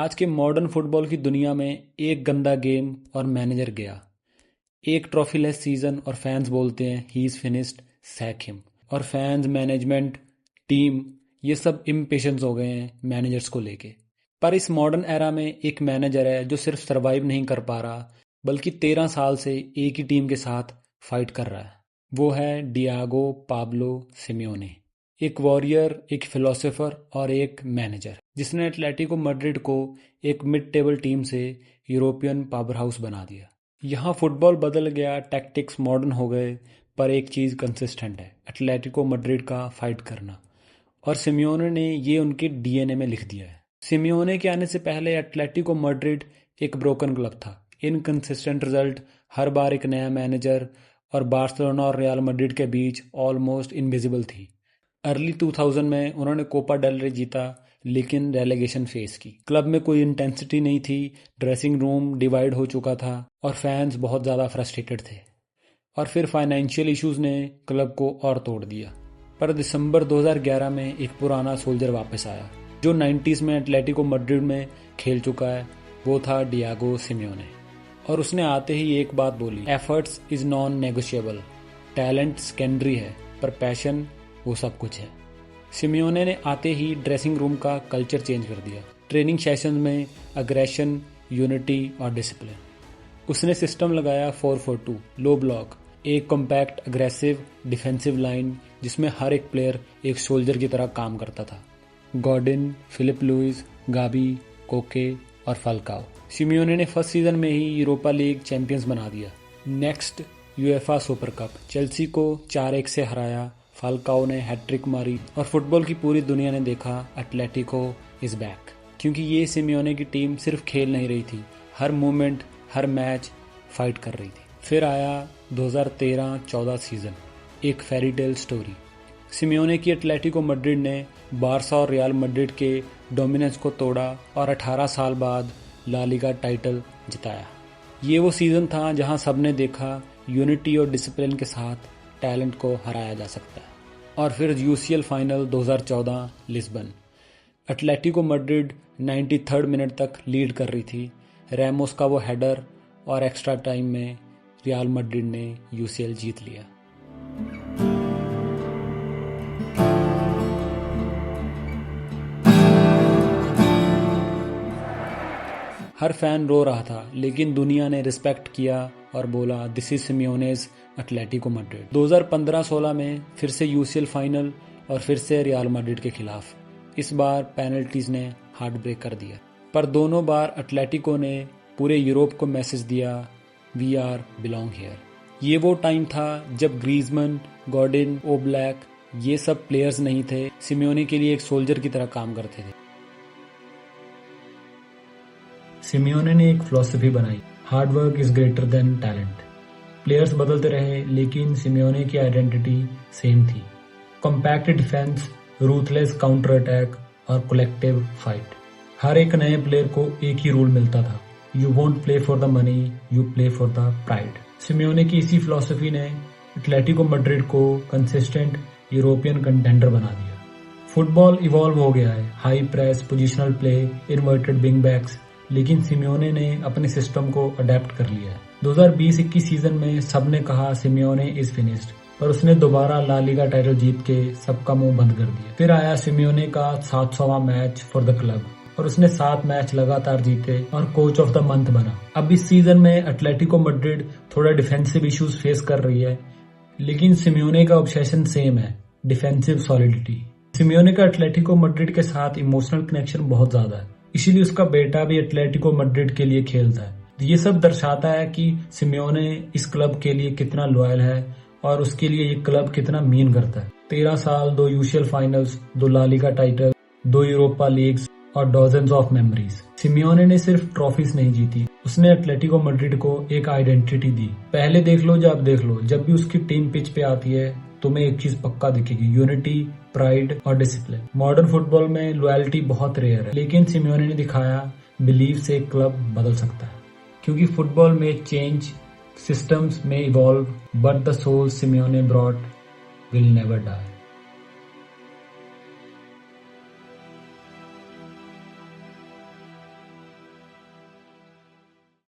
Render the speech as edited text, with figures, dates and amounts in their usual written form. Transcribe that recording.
आज के modern football की दुनिया में एक गंदा गेम और मैनेजर गया, एक ट्रॉफीलेस सीजन और फैंस बोलते हैं he is finished, sack him. और फैंस, मैनेजमेंट, टीम, ये सब इम्पेशेंस हो गए हैं मैनेजर्स को लेके। पर इस मॉडर्न एरा में एक मैनेजर है जो सिर्फ सरवाइव नहीं कर पा रहा बल्कि 13 साल से एक ही टीम के साथ फाइट कर रहा है। वो है डियागो पाब्लो सिमियोने, एक वॉरियर, एक फिलोसोफर और एक मैनेजर जिसने एटलेटिको मैड्रिड को एक मिड टेबल टीम से यूरोपियन पावर हाउस बना दिया। यहाँ फुटबॉल बदल गया, टैक्टिक्स मॉडर्न हो गए, पर एक चीज़ कंसिस्टेंट है, एटलेटिको मैड्रिड का फाइट करना। और सिमियोने ने ये उनके डीएनए में लिख दिया है। सिमियोने के आने से पहले एटलेटिको मैड्रिड एक ब्रोकन क्लब था, इनकंसिस्टेंट रिजल्ट, हर बार एक नया मैनेजर, और बार्सिलोना और रियल मैड्रिड के बीच ऑलमोस्ट इनविजिबल थी। अर्ली 2000 में उन्होंने कोपा डेल रे जीता लेकिन रेलेगेशन फेस की। क्लब में कोई इंटेंसिटी नहीं थी, ड्रेसिंग रूम डिवाइड हो चुका था और फैंस बहुत ज़्यादा फ्रस्ट्रेटेड थे। और फिर फाइनेंशियल इश्यूज ने क्लब को और तोड़ दिया। पर दिसंबर 2011 में एक पुराना सोल्जर वापस आया जो 90s में एटलेटिको मैड्रिड में खेल चुका है। वो था डियागो सिमियोने। और उसने आते ही एक बात बोली, efforts is non negotiable. Talent secondary है पर पैशन वो सब कुछ है। सिमियोने ने आते ही ड्रेसिंग रूम का कल्चर चेंज कर दिया। ट्रेनिंग सेशंस में अग्रेशन, यूनिटी और डिसिप्लिन। उसने सिस्टम लगाया 4-4-2, लो ब्लॉक, एक कॉम्पैक्ट अग्रेसिव डिफेंसिव लाइन जिसमें हर एक प्लेयर एक सोल्जर की तरह काम करता था। गॉर्डन, फिलिप लुइस, गाबी, कोके और फल्काओ। सिमियोने ने फर्स्ट सीजन में ही यूरोपा लीग चैंपियंस बना दिया। Next UEFA super cup, Chelsea को 4-1 से हराया। फाल्काओ ने हैट्रिक मारी और फुटबॉल की पूरी दुनिया ने देखा एटलेटिको इज बैक। क्योंकि ये सिमियोने की टीम सिर्फ खेल नहीं रही थी, हर मोमेंट, हर मैच फाइट कर रही थी। फिर आया 2013-14 सीजन, एक फेरी टेल स्टोरी। सिमियोने की एटलेटिको मैड्रिड ने बारसा और रियल मैड्रिड के डोमिनेंस को तोड़ा और 18 साल बाद ला लीगा टाइटल जिताया। ये वो सीजन था जहां सबने देखा यूनिटी और डिसिप्लिन के साथ टैलेंट को हराया जा सकता है। और फिर UCL final 2014 Lisbon. Atletico Madrid 93rd minute तक लीड कर रही थी। रैमोस का वो हेडर और एक्स्ट्रा टाइम में रियल मैड्रिड ने यूसीएल जीत लिया। हर फैन रो रहा था लेकिन दुनिया ने रिस्पेक्ट किया और बोला दिस इज सिमियोनेज एटलेटिको मैड्रिड। 2015-16 में फिर से यूसीएल फाइनल और फिर से रियल मैड्रिड के खिलाफ। इस बार पेनल्टीज ने हार्ट ब्रेक कर दिया, पर दोनों बार एटलेटिको ने पूरे यूरोप को मैसेज दिया, वी आर बिलोंग हियर। ये वो टाइम था जब ग्रीजमैन, गॉर्डन, ओब्लैक ये सब प्लेयर्स नहीं थे, सिमियोने के लिए एक सोल्जर की तरह काम करते थे। सिमियोने ने एक फिलॉसफी बनाई, hard work is greater than talent. Players बदलते रहे लेकिन सिमियोने की आइडेंटिटी सेम थी, compact defence, ruthless counter attack और कलेक्टिव फाइट। हर एक नए प्लेयर को एक ही रूल मिलता था, you won't play for the money, you play for the pride. Simeone की इसी फिलॉसफी ने एटलेटिको मैड्रिड को कंसिस्टेंट यूरोपियन कंटेंडर बना दिया। फुटबॉल इवॉल्व हो गया है, high press, positional play, inverted wing backs, लेकिन सिमियोने ने अपने सिस्टम को अडेप्ट कर लिया है। 2020-21 सीजन में सबने कहा सिमियोने इज फिनिश्ड, पर उसने दोबारा ला लीगा टाइटल जीत के सबका मुंह बंद कर दिया। फिर आया सिमियोने का 700वां मैच फॉर द क्लब और उसने 7 मैच लगातार जीते और कोच ऑफ द मंथ बना। अब इस सीजन में एटलेटिको मैड्रिड थोड़ा डिफेंसिव इश्यूज फेस कर रही है, लेकिन सिमियोने का ऑब्सेशन सेम है, डिफेंसिव सॉलिडिटी। सिमियोने का एटलेटिको मैड्रिड के साथ इमोशनल कनेक्शन बहुत ज्यादा है, इसीलिए उसका बेटा भी एटलेटिको मैड्रिड के लिए खेलता है। ये सब दर्शाता है कि सिमियोने इस क्लब के लिए कितना लॉयल है और उसके लिए ये क्लब कितना मीन करता है। 13 साल, 2 UCL finals, 2 La Liga title, 2 Europa leagues और डॉजन्स ऑफ मेमोरीज। सिमियोने ने सिर्फ ट्रॉफीज नहीं जीती, उसने एटलेटिको मैड्रिड को एक आइडेंटिटी दी। पहले देख लो, जब भी उसकी टीम पिच पे आती है तुम्हें एक चीज पक्का दिखेगी, यूनिटी, प्राइड और डिसिप्लिन। मॉडर्न फुटबॉल में लॉयल्टी बहुत रेयर है, लेकिन सिमियोने ने दिखाया बिलीफ से एक क्लब बदल सकता है। क्योंकि फुटबॉल में चेंज, सिस्टम्स में evolve, but the soul Simeone brought will never die.